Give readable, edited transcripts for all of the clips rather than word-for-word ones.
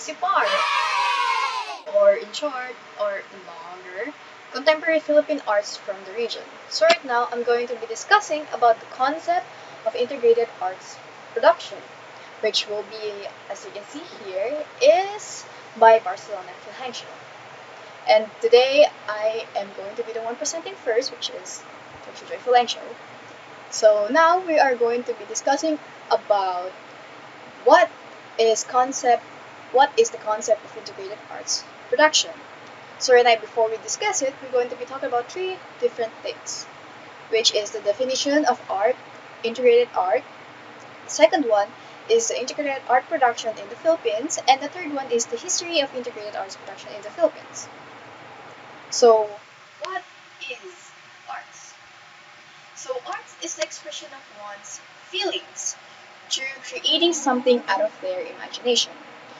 CPAR, or in short, or longer, contemporary Philippine arts from the region. So right now, I'm going to be discussing about the concept of integrated arts production, which will be, as you can see here, is by Barcelona and Fulgencio. And today, I am going to be the one presenting first, which is Dr. Fulgencio. So now we are going to be discussing about what is concept what is the concept of integrated arts production. So right now, before we discuss it, we're going to be talking about three different things, which is the definition of art, integrated art. Second one is the integrated art production in the Philippines, and the third one is the history of integrated arts production in the Philippines. So what is arts? So arts is the expression of one's feelings through creating something out of their imagination.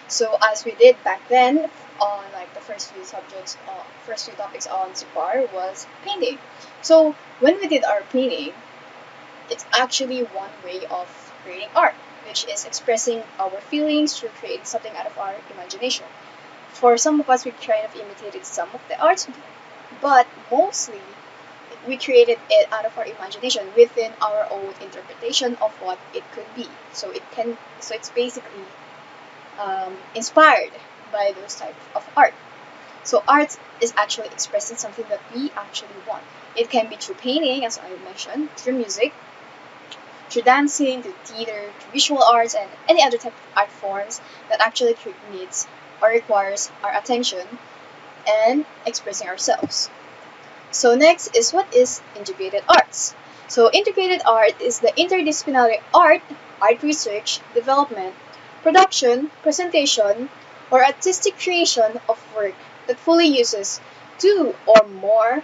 So as we did back then on like the first few topics on CIPAR was painting. So when we did our painting, it's actually one way of creating art, which is expressing our feelings through creating something out of our imagination. For some of us, we kind of imitated some of the arts, but mostly we created it out of our imagination within our own interpretation of what it could be. So it's basically inspired by those type of art. So art is actually expressing something that we actually want. It can be through painting, as I mentioned, through music, through dancing, through theater, through visual arts, and any other type of art forms that actually needs or requires our attention and expressing ourselves. So next is what is integrated arts. So integrated art is the interdisciplinary art research, development, production, presentation, or artistic creation of work that fully uses two or more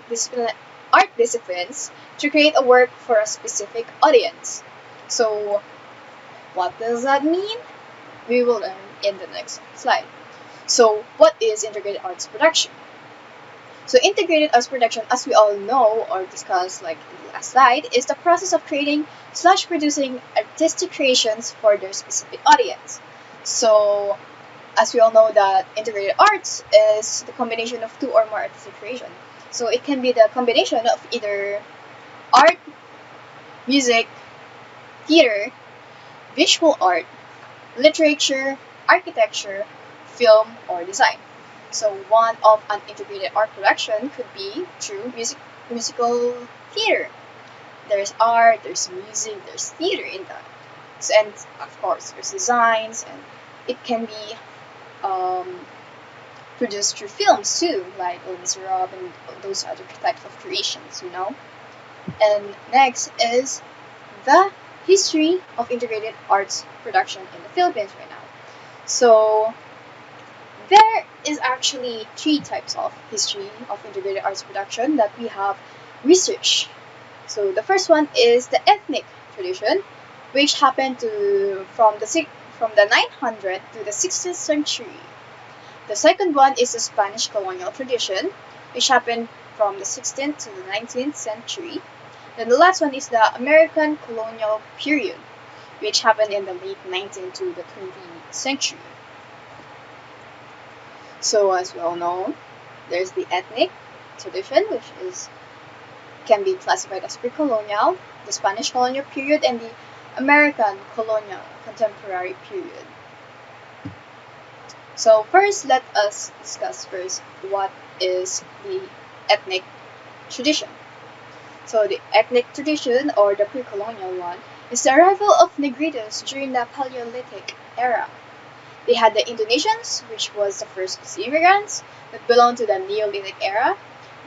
art disciplines to create a work for a specific audience. So what does that mean? We will learn in the next slide. So what is integrated arts production? So integrated arts production, as we all know or discussed like in the last slide, is the process of creating / producing artistic creations for their specific audience. So as we all know that integrated arts is the combination of two or more artistic creation. So it can be the combination of either art, music, theater, visual art, literature, architecture, film, or design. So one of an integrated art production could be through musical theater. There's art, there's music, there's theater in that. So, and of course, there's designs, and it can be produced through films too, like Les Miserables and those other types of creations, And next is the history of integrated arts production in the Philippines right now. So there is actually three types of history of integrated arts production that we have researched. So the first one is the ethnic tradition, which happened from the 900 to the 16th century. The second one is the Spanish colonial tradition, which happened from the 16th to the 19th century. Then the last one is the American colonial period, which happened in the late 19th to the 20th century. So as we all know, there's the ethnic tradition, which can be classified as pre-colonial, the Spanish colonial period, and the American colonial contemporary period. So first, let us discuss first what is the ethnic tradition. So the ethnic tradition, or the pre-colonial one, is the arrival of Negritos during the Paleolithic era. They had the Indonesians, which was the first immigrants that belonged to the Neolithic era.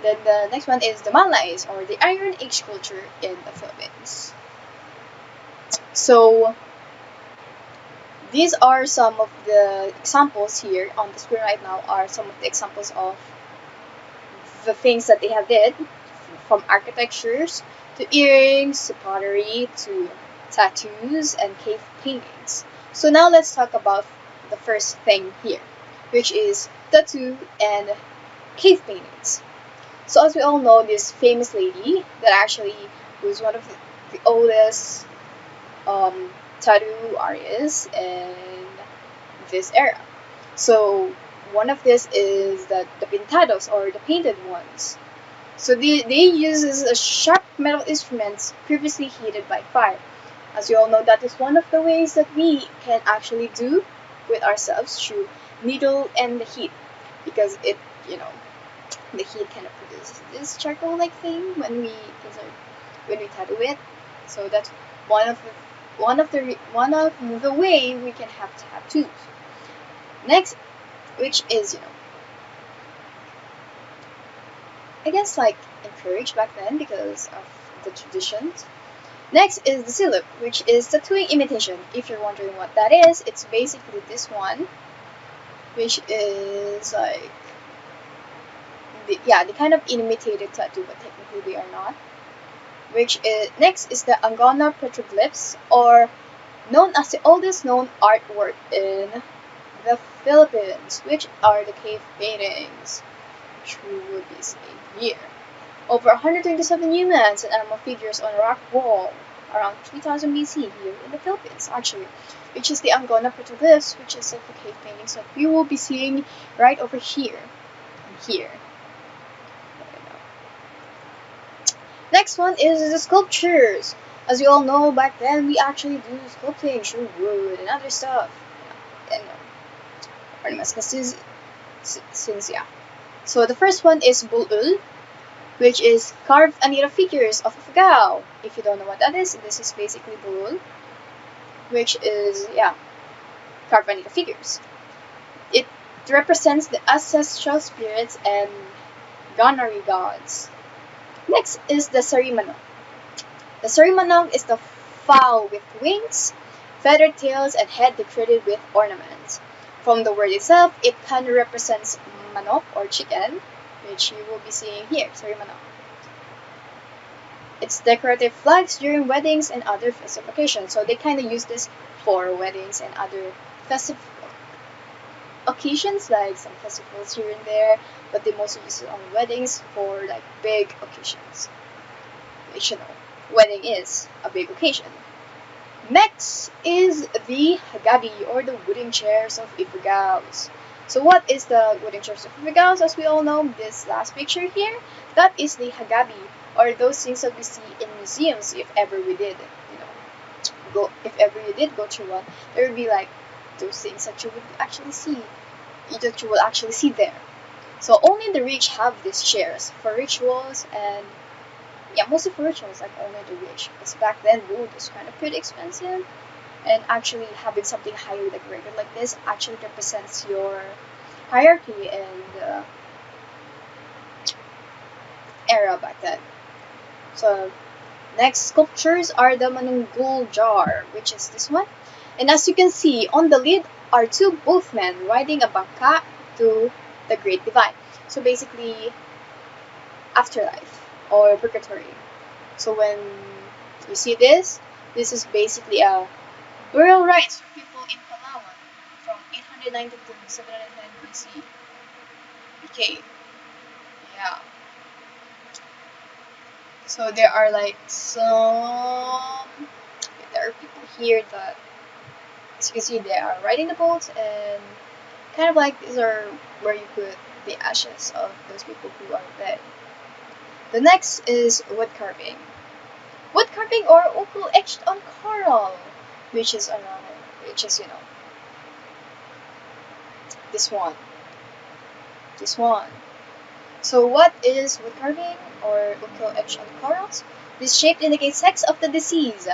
Then the next one is the Malays, or the Iron Age culture in the Philippines. So these are some of the examples here on the screen right now are some of the examples of the things that they have did, from architectures to earrings to pottery to tattoos and cave paintings. So now let's talk about the first thing here, which is tattoo and cave paintings. So as we all know, this famous lady that actually was one of the oldest tattoo artists in this era. So one of this is the pintados, or the painted ones. So they uses a sharp metal instruments previously heated by fire. As you all know, that is one of the ways that we can actually do with ourselves through needle and the heat, because it, you know, the heat kind of produces this charcoal-like thing when we tattoo it. So that's one of the way we can have tattoos. Next, which is, you know, I guess like encouraged back then because of the traditions. Next is the silhouette, which is tattooing imitation. If you're wondering what that is, it's basically this one, which is like the kind of imitated tattoo, but technically they are not. Which is next is the Angona petroglyphs, or known as the oldest known artwork in the Philippines, which are the cave paintings, which we will be seeing here. Over 127 humans and animal figures on a rock wall around 3000 BC here in the Philippines, actually, which is the Angona petroglyphs, which is like the cave paintings that we will be seeing right over here and here. Next one is the sculptures. As you all know, back then we actually do sculpting through wood and other stuff, and ornaments. Since yeah. So the first one is bulul, which is carved Anita figures of Ifugao. If you don't know what that is, this is basically bulul, which is carved Anita figures. It represents the ancestral spirits and gunnery gods. Next is the sarimanong. The sarimanong is the fowl with wings, feathered tails, and head decorated with ornaments. From the word itself, it kind of represents manok or chicken, which you will be seeing here, sarimanong. It's decorative flags during weddings and other festive occasions. So they kind of use this for weddings and other festive occasions, like some festivals here and there, but they mostly use it on weddings for like big occasions. Which, you know, wedding is a big occasion. Next is the hagabi, or the wooden chairs of Ifugaos. So what is the wooden chairs of Ifugaos? As we all know, this last picture here, that is the hagabi, or those things that we see in museums. If ever we did, if ever you did go through one, there would be like those things that you would actually see, that you will actually see there. So only the rich have these chairs for rituals, and mostly for rituals, like only the rich. Because back then wood was kind of pretty expensive, and actually having something highly decorated like this actually represents your hierarchy and era back then. So next sculptures are the Manunggul jar, which is this one. And as you can see, on the lid are two both men riding a bangka to the Great Divide. So basically, afterlife or purgatory. So when you see this is basically a burial rites for people in Palawan from 890 to 710 BC. Okay, yeah. So there are like there are people here that, as you can see, they are riding the boats, and kind of like these are where you put the ashes of those people who are dead. The next is wood carving. Wood carving, or ukol etched on coral, which is this one. So what is wood carving, or ukol etched on corals? This shape indicates sex of the deceased,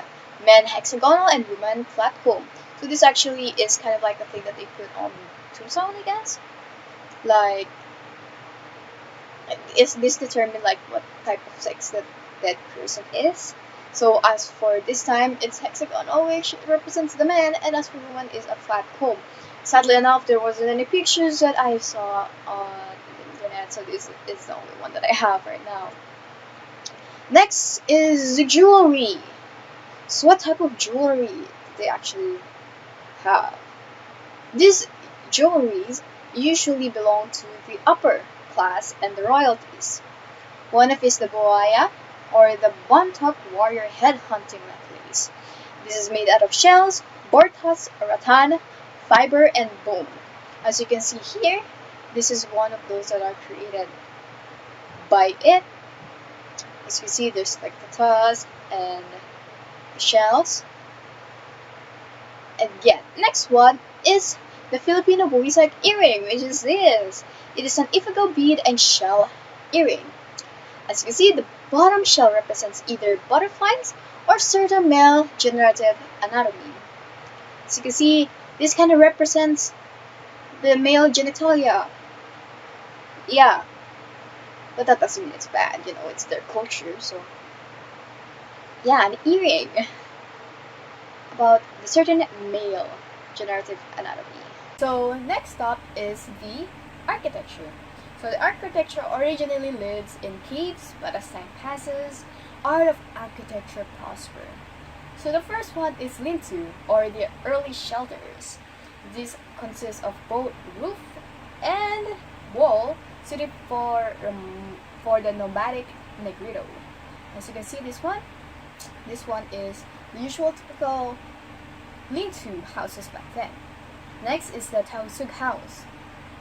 men hexagonal and women flat comb. So this actually is kind of like the thing that they put on tombstone, I guess. Like, is this determine like what type of sex that person is? So as for this time, it's hexagonal, which represents the man, and as for woman is a flat comb. Sadly enough, there wasn't any pictures that I saw on the internet, so this is the only one that I have right now. Next is the jewelry. So what type of jewelry do they actually have? These jewelries usually belong to the upper class and the royalties. One of is the boaya, or the Bontoc warrior head hunting necklace. This is made out of shells, bortas, rattan, fiber, and bone. As you can see here, this is one of those that are created by it. As you see, there's like the tusk and the shells. And yeah, next one is the Filipino buwisag earring, which is this. It is an ifago bead and shell earring. As you can see, the bottom shell represents either butterflies or certain male generative anatomy. As you can see, this kind of represents the male genitalia. Yeah, but that doesn't mean it's bad, it's their culture, so. Yeah, an earring about the certain male generative anatomy. So next up is the architecture. So the architecture originally lives in caves, but as time passes, art of architecture prosper. So the first one is lean-to, or the early shelters. This consists of both roof and wall, suited for the nomadic negrito. As you can see, this one is the usual typical lean-to houses back then. Next is the tausug house.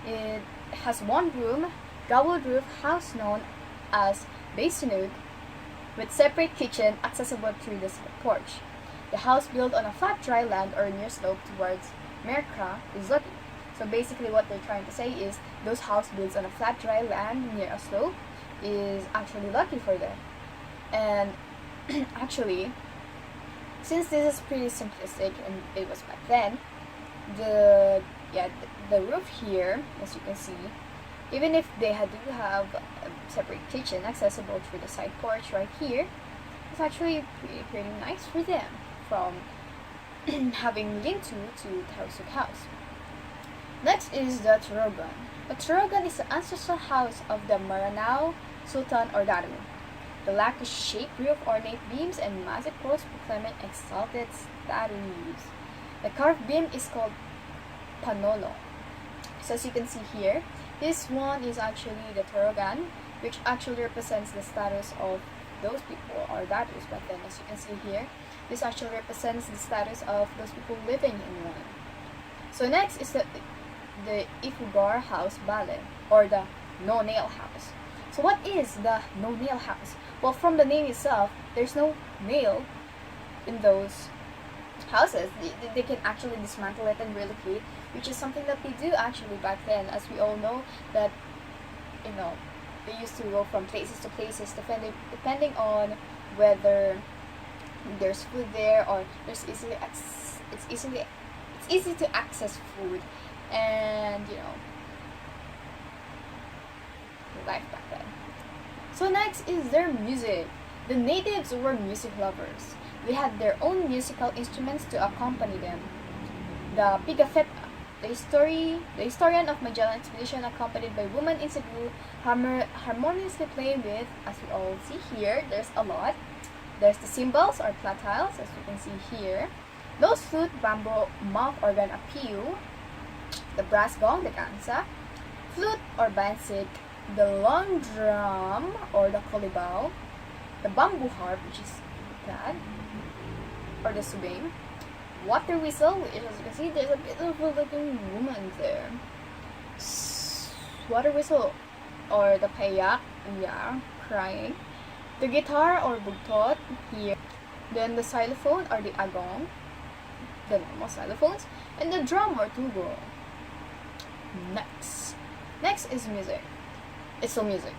It has one room, gable roof house known as basinud, with separate kitchen accessible through the porch. The house built on a flat dry land or near slope towards Merkra is lucky. So basically what they're trying to say is those house built on a flat dry land near a slope is actually lucky for them. And actually, since this is pretty simplistic and it was back then, the roof here, as you can see, even if they do have a separate kitchen accessible through the side porch right here, it's actually pretty nice for them from having lean-to tausug house. Next is the Turogan. The Turogan is the ancestral house of the Maranao Sultan or Daru. The lacus-shaped roof, ornate beams, and massive posts proclaiming exalted status. The carved beam is called panolo. So as you can see here, this one is actually the Turogan, which actually represents the status of those people or datus back then. As you can see here, this actually represents the status of those people living in one. So next is the Ifugar house bale, or the no-nail house. So what is the no-nail house? Well, from the name itself, there's no nail in those houses. They can actually dismantle it and relocate, which is something that they do actually back then. As we all know that, they used to go from places to places depending on whether there's food there or there's it's easy to access food, and life back then. So next is their music. The natives were music lovers. They had their own musical instruments to accompany them. The Pigafetta, the historian of Magellan expedition, accompanied by women in Cebu, harmoniously playing with, as we all see here, there's a lot. There's the cymbals or platiles, as you can see here. Nose flute, bamboo, mouth organ, apio. The brass gong, the gansa. Flute or bansik. The long drum or the kolibao. The bamboo harp, which is that, or the subing. Water whistle, which, as you can see, there's a beautiful looking woman there. Water whistle or the payak, yeah, crying. The guitar or bugtot here. Then the xylophone or the agong, the normal xylophones, and the drum or tubo. Next is music. It's all music.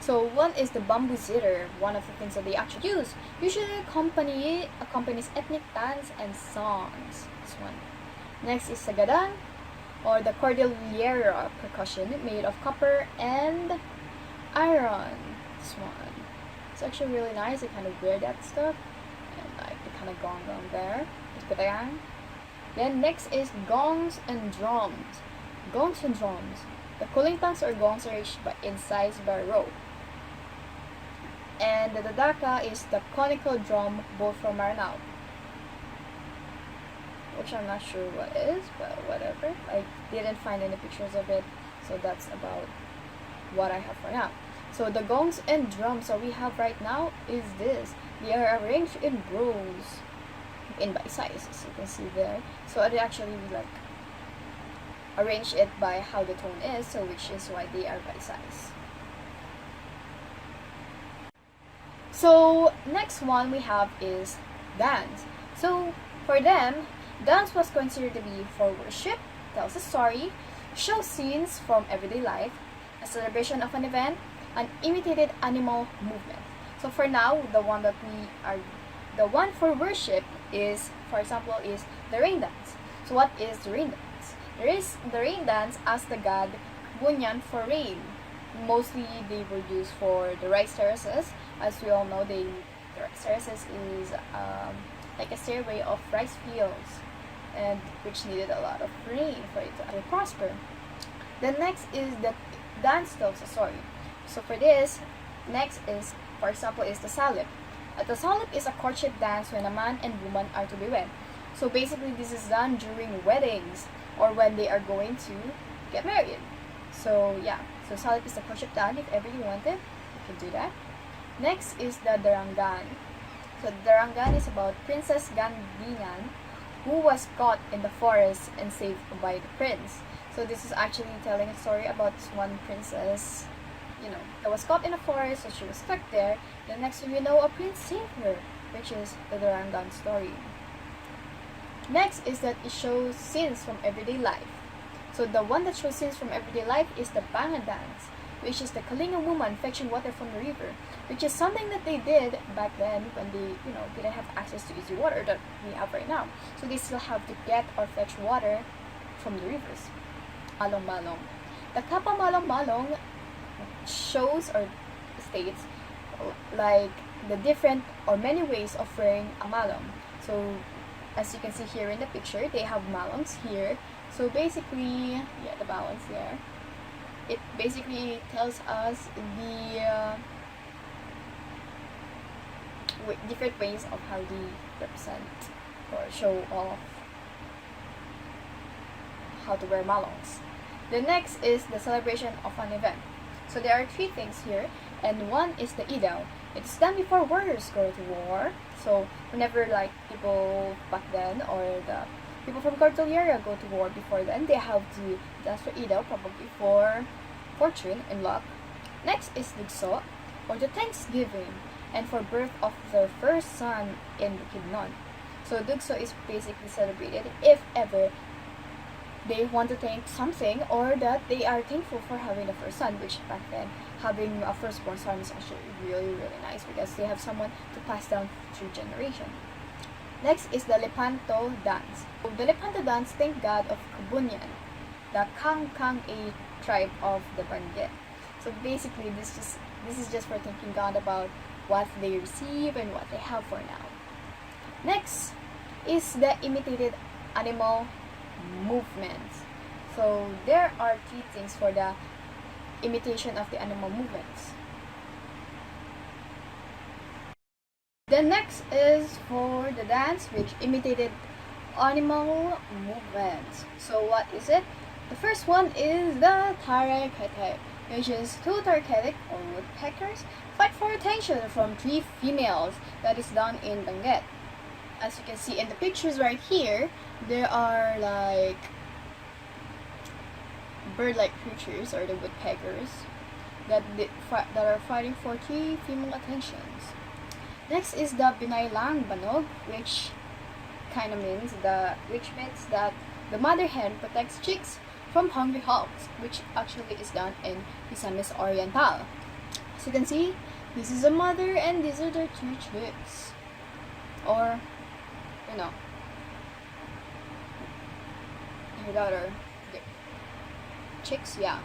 So one is the bamboo zither, one of the things that they actually use. Usually accompanies ethnic dance and songs. This one. Next is sagadan, or the cordillera percussion made of copper and iron. This one. It's actually really nice. They kind of wear that stuff, and like the kind of gong there. Then next is gongs and drums. Gongs and drums. The kulintangs or gongs are reached in size by rope. And the dadaka is the conical drum both from Maranao, which I'm not sure what is, but whatever. I didn't find any pictures of it, so that's about what I have for now. So the gongs and drums that we have right now is this. They are arranged in rows, in by size, as you can see there. So it actually arrange it by how the tone is, so which is why they are bite size. So next one we have is dance. So for them, dance was considered to be for worship, tells a story, shows scenes from everyday life, a celebration of an event, an imitated animal movement. So for now, the one for worship is, for example, is the rain dance. So what is the rain dance? There is the rain dance as the god Bunyan for rain. Mostly they were used for the rice terraces. As we all know, the rice terraces is like a stairway of rice fields, and which needed a lot of rain for it to actually prosper. The next is the dance tells a story. So for this, next is, for example, is the salip. The salip is a courtship dance when a man and woman are to be wed. So basically, this is done during weddings or when they are going to get married. So yeah, so salip is the courtship dance. If ever you want it, you can do that. Next is the darangan. So the darangan is about Princess Gandingan, who was caught in the forest and saved by the prince. So this is actually telling a story about this one princess, that was caught in a forest, so she was stuck there. The next thing you know, a prince saved her, which is the darangan story. Next is that it shows scenes from everyday life. So the one that shows scenes from everyday life is the bangan dance, which is the Kalinga woman fetching water from the river, which is something that they did back then when they, didn't have access to easy water that we have right now. So they still have to get or fetch water from the rivers. Malong malong. The kapa malong malong shows or states like the different or many ways of wearing a malong. So as you can see here in the picture, they have malongs here. So basically, yeah, the balance there. It basically tells us the different ways of how they represent or show off how to wear malongs. The next is the celebration of an event. So there are three things here, and one is the idaw. It's done before warriors go to war. So whenever like people back then or the people from Cordillera go to war before then, they have to dance for idaw, probably for fortune and luck. Next is Dugso, or the Thanksgiving, and for birth of their first son in Bukidnon. So Dugso is basically celebrated if ever they want to thank something or that they are thankful for having the first son, which back then having a firstborn son is actually really, really nice because they have someone to pass down through generation. Next is the Lepanto dance. So the Lepanto dance thank God of Kabunyan, the Kang-Kang-A tribe of the Benguet. So basically this is just for thanking God about what they receive and what they have for now. Next is the imitated animal movements. So there are three things for the imitation of the animal movements. The next is for the dance which imitated animal movements. So what is it? The first one is the tarekete, which is two tarketic or woodpeckers fight for attention from three females. That is done in Benguet. As you can see in the pictures right here, there are like bird-like creatures or the woodpeckers that are fighting for three female attentions. Next is the Binaylang Banog, which means that the mother hen protects chicks from hungry hawks, which actually is done in Misamis Oriental. As you can see, this is a mother and these are their two chicks. Or, her daughter. Chicks, yeah.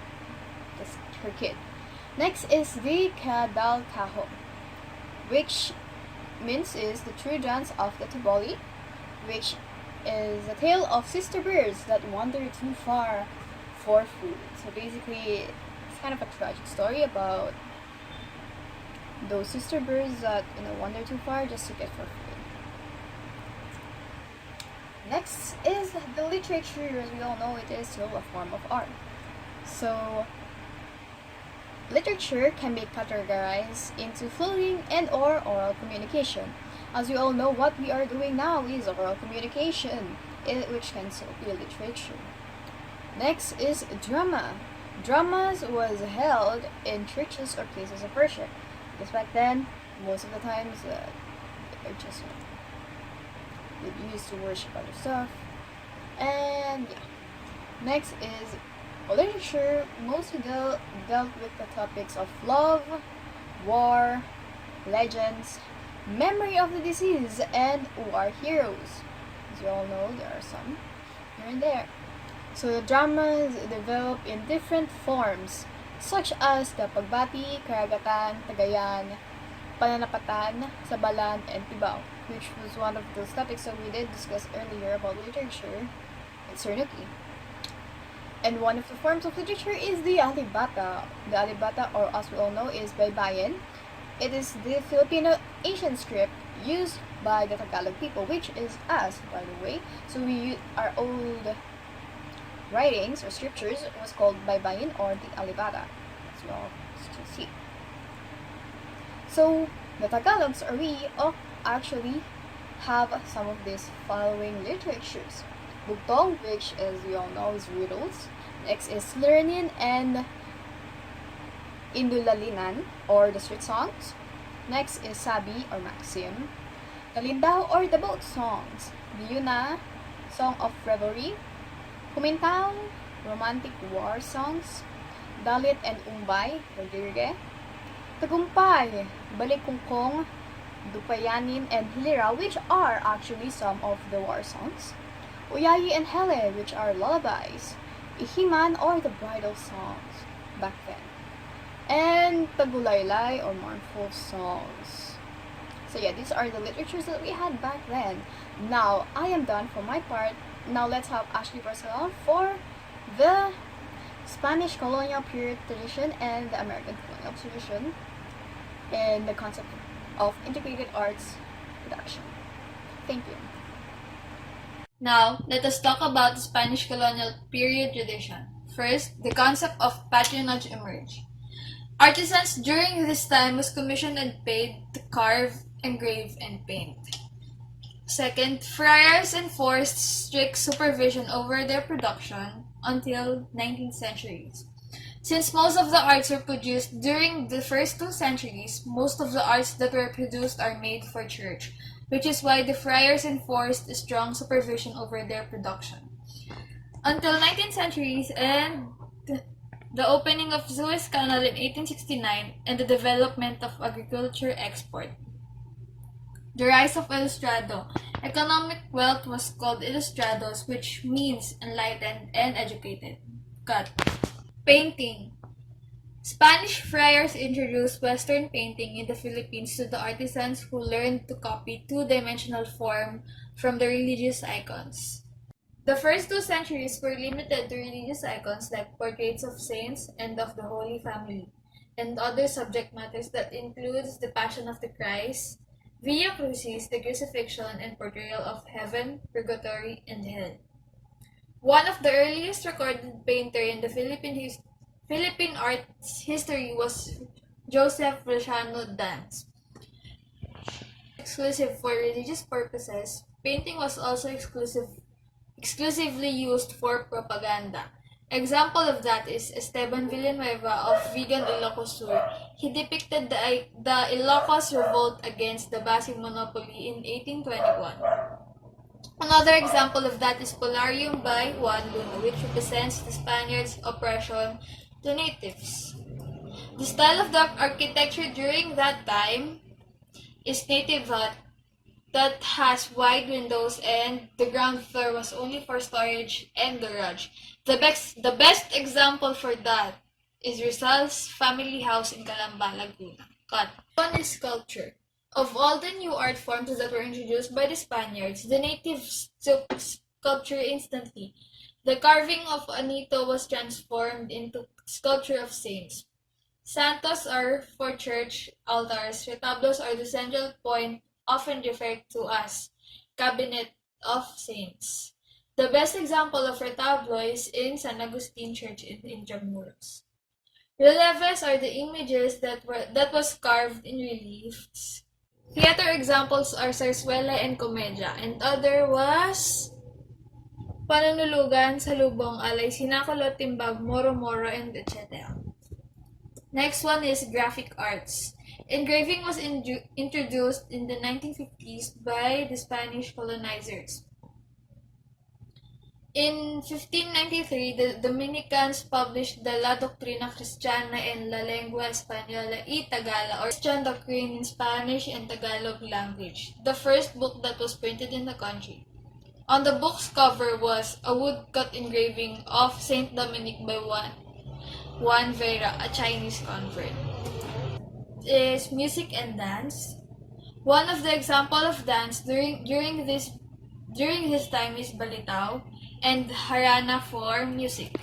That's her kid. Next is the Kadal Kaho, which means is the true dance of the Tiboli, which is a tale of sister birds that wander too far for food. So basically, it's kind of a tragic story about those sister birds that wander too far just to get for food. Next is the literature. As we all know, it is still a form of art. So literature can be categorized into flowing and or oral communication. As we all know, what we are doing now is oral communication, which can still be literature. Next is drama. Dramas was held in churches or places of worship. Because back then, most of the times, they're just they used to worship other stuff. And yeah. Next is literature. Mostly dealt with the topics of love, war, legends, memory of the deceased, and war heroes. As you all know, there are some here and there. So the dramas develop in different forms, such as the pagbati, karagatan, tagayan, pananapatan, sabalan, and tibaw, which was one of those topics that we did discuss earlier about literature in Cernuki. And one of the forms of literature is the alibata. The alibata, or as we all know, is baybayin. It is the Filipino ancient script used by the Tagalog people, which is us, by the way. So our old writings or scriptures was called baybayin or the alibata, as you all can see. So the Tagalogs or we actually have some of these following literatures. Bugtong, which as you all know is riddles. Next is Learnin and Indulalinan or the street songs. Next is Sabi or Maxim. Talindao or the boat songs. Biyuna, Song of Revelry. Kumintang, romantic war songs. Dalit and Umbay or Dirge. Tagumpay, Balikungkong, Dupayanin, and Hilira, which are actually some of the war songs. Uyayi and Hele, which are lullabies. Ihiman or the bridal songs back then. And Tagulaylay or mournful songs. So yeah, these are the literatures that we had back then. Now, I am done for my part. Now let's have Ashley Barcelon for the Spanish colonial period tradition and the American colonial tradition and the concept of integrated arts production. Thank you. Now, let us talk about the Spanish colonial period tradition. First, the concept of patronage emerged. Artisans during this time was commissioned and paid to carve, engrave, and paint. Second, friars enforced strict supervision over their production until 19th centuries. Since most of the arts were produced during the first 2 centuries, most of the arts that were produced are made for church, which is why the friars enforced strong supervision over their production. Until 19th centuries and the opening of Suez Canal in 1869 and the development of agriculture export. The rise of Ilustrado. Economic wealth was called Ilustrados, which means enlightened and educated. Cut. Painting. Spanish friars introduced Western painting in the Philippines to the artisans who learned to copy two-dimensional form from the religious icons. The first 2 centuries were limited to religious icons like portraits of saints and of the Holy Family, and other subject matters that includes the Passion of the Christ, Via Crucis, the crucifixion, and portrayal of heaven, purgatory, and hell. One of the earliest recorded painter in the Philippine arts history was Joseph Feliciano Dance. Exclusive for religious purposes, painting was also exclusively used for propaganda. Example of that is Esteban Villanueva of Vegan Ilocos Sur. He depicted the Ilocos revolt against the Basing monopoly in 1821. Another example of that is Polarium by Juan Luna, which represents the Spaniards' oppression to natives. The style of the architecture during that time is native hut that has wide windows and the ground floor was only for storage and garage. The best example for that is Rizal's family house in Calamba, Laguna. Cut. One is sculpture. Of all the new art forms that were introduced by the Spaniards, the natives took sculpture instantly. The carving of Anito was transformed into sculpture of saints. Santos are for church altars. Retablos are the central point, often referred to as cabinet of saints. The best example of retablo is in San Agustin Church in Intramuros. Relieves are the images that was carved in reliefs. Theater examples are Zarzuela and Comedia, and other was panunulugan, salubong, alay, sinakulot, timbag, moro-moro, and etc. Next one is graphic arts. Engraving was introduced in the 1950s by the Spanish colonizers. In 1593, the Dominicans published the La Doctrina Cristiana en la Lengua Española y Tagala, or Christian Doctrine in Spanish and Tagalog language, the first book that was printed in the country. On the book's cover was a woodcut engraving of Saint Dominic by Juan Vera, a Chinese convert. Is music and dance. One of the example of dance during his time is Balitao and Harana for music.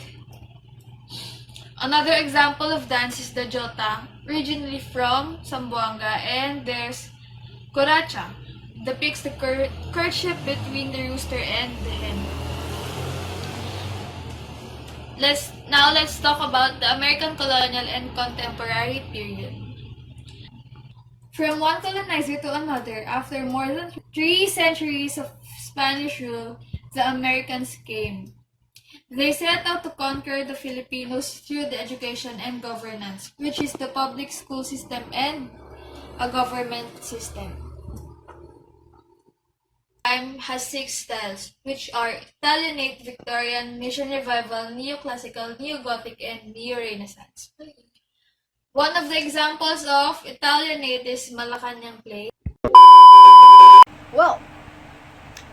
Another example of dance is the Jota, originally from Zamboanga, and there's Coracha, depicts the courtship between the rooster and the hen. Let's talk about the American colonial and contemporary period. From one colonizer to another, after more than 3 centuries of Spanish rule, the Americans came. They set out to conquer the Filipinos through the education and governance, which is the public school system and a government system. Time has 6 styles, which are Italianate, Victorian, Mission Revival, Neoclassical, Neo-Gothic, and Neo-Renaissance. One of the examples of Italianate is Malacanang Play. Well,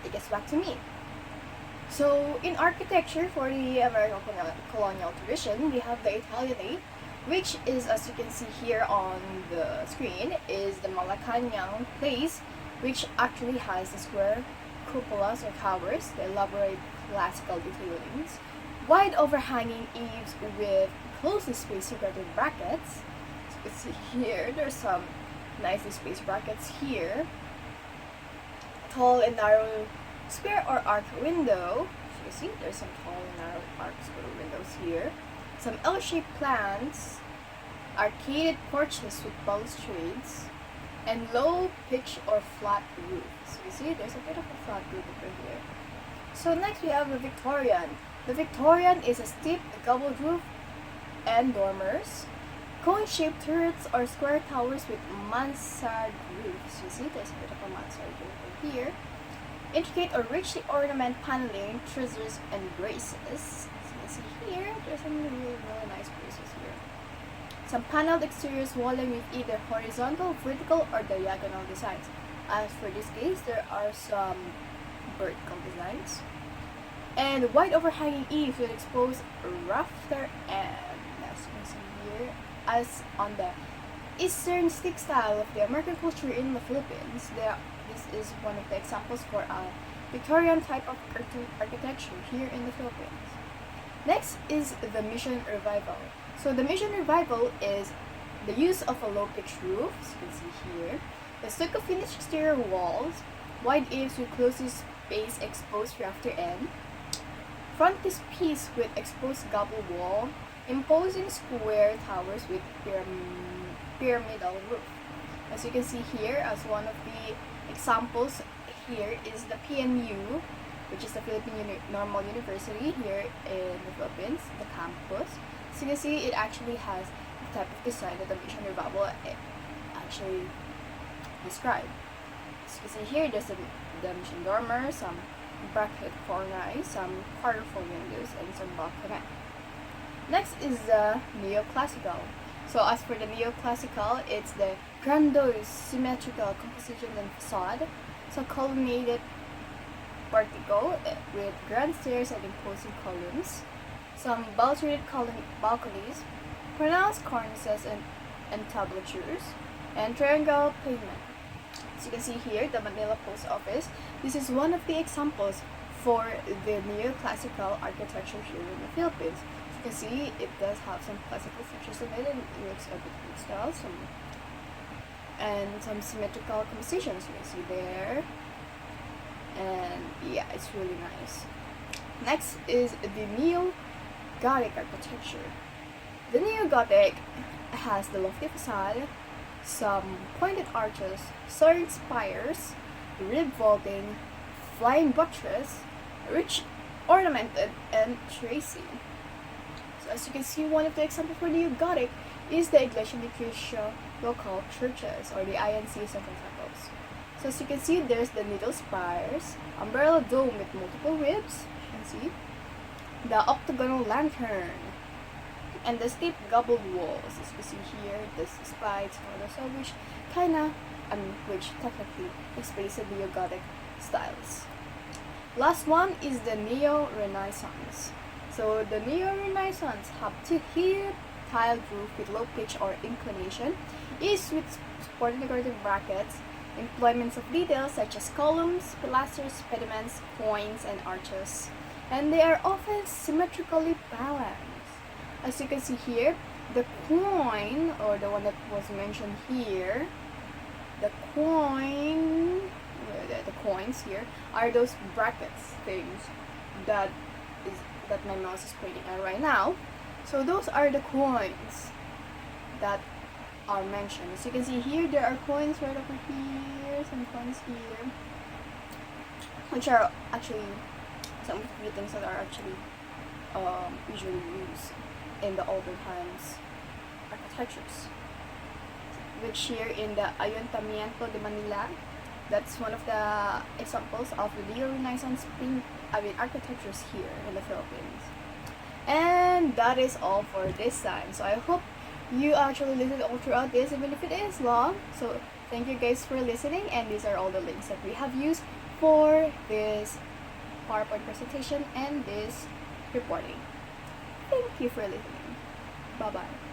it gets back to me. So, in architecture for the American colonial tradition, we have the Italianate, which is, as you can see here on the screen, is the Malacanang Place, which actually has the square cupolas or towers, the elaborate classical detailings, wide overhanging eaves with closely spaced separated brackets. So you can see here, there's some nicely spaced brackets here. Tall and narrow square or arc window. So you see, there's some tall and narrow arc square windows here. Some L-shaped plants, arcaded porches with balustrades, and low pitch or flat roof. So you see, there's a bit of a flat roof over here. So next we have the Victorian. The Victorian is a steep gabled roof and dormers, cone-shaped turrets or square towers with mansard roofs. You see, there's a bit of a mansard roof over here. Intricate or richly ornamented paneling, treasures, and braces. So you can see here, there's some really nice braces here. Some paneled exteriors walling with either horizontal, vertical, or diagonal designs. As for this case, there are some vertical designs. And wide overhanging eaves with exposed rafter and, as you can see here, as on the Eastern stick style of the American culture in the Philippines, this is one of the examples for a Victorian type of architecture here in the Philippines. Next is the Mission Revival. So the Mission Revival is the use of a low-pitched roof, as you can see here, the stucco-finished exterior walls, wide eaves with closely spaced exposed rafter end, frontispiece with exposed gable wall, imposing square towers with pyramidal roof. As you can see here, as one of the examples here is the PNU, which is the Philippine Normal University here in the Philippines, the campus. So you can see it actually has the type of design that the Mission Revival actually described. So you can see here, there's the mission dormer, some bracket cornice, some colorful windows, and some balcony. Next is the Neoclassical. So as for the Neoclassical, it's the grandiose symmetrical composition and facade, so colonnaded portico with grand stairs and imposing columns, some balustrated balconies, pronounced cornices and entablatures, and triangle pavement. As you can see here, the Manila Post Office. This is one of the examples for the neoclassical architecture here in the Philippines. As you can see, it does have some classical features in it, and it looks a bit good style, and some symmetrical compositions you can see there. And yeah, it's really nice. Next is the Neo-Gothic architecture. The Neo-Gothic has the lofty facade, some pointed arches, soaring spires, rib vaulting, flying buttress, rich ornamented and tracey. So as you can see, one of the examples for neo-Gothic is the Iglesia Ni Cristo local churches, or the INCs of examples. So as you can see, there's the needle spires, umbrella dome with multiple ribs, you can see, the octagonal lantern, and the steep gable walls, as you see here, the spikes, also which which technically explains the neo-Gothic styles. Last one is the Neo-Renaissance. So the Neo-Renaissance have two-tiered tiled roof with low pitch or inclination, each with supporting decorative brackets, employments of details such as columns, pilasters, pediments, coins, and arches, and they are often symmetrically balanced. As you can see here, the coin, or the one that was mentioned here, the coins here are those brackets things that my mouse is pointing at right now. So those are the coins that are mentioned. As you can see here, there are coins right over here, some coins here, which are actually some of the things that are actually usually used in the older times architectures. Which here in the Ayuntamiento de Manila, that's one of the examples of the Neo-Renaissance architectures here in the Philippines. And that is all for this time. So I hope you actually listened all throughout this, even if it is long. So thank you guys for listening, and these are all the links that we have used for this PowerPoint presentation and this reporting. Thank you for listening. Bye bye.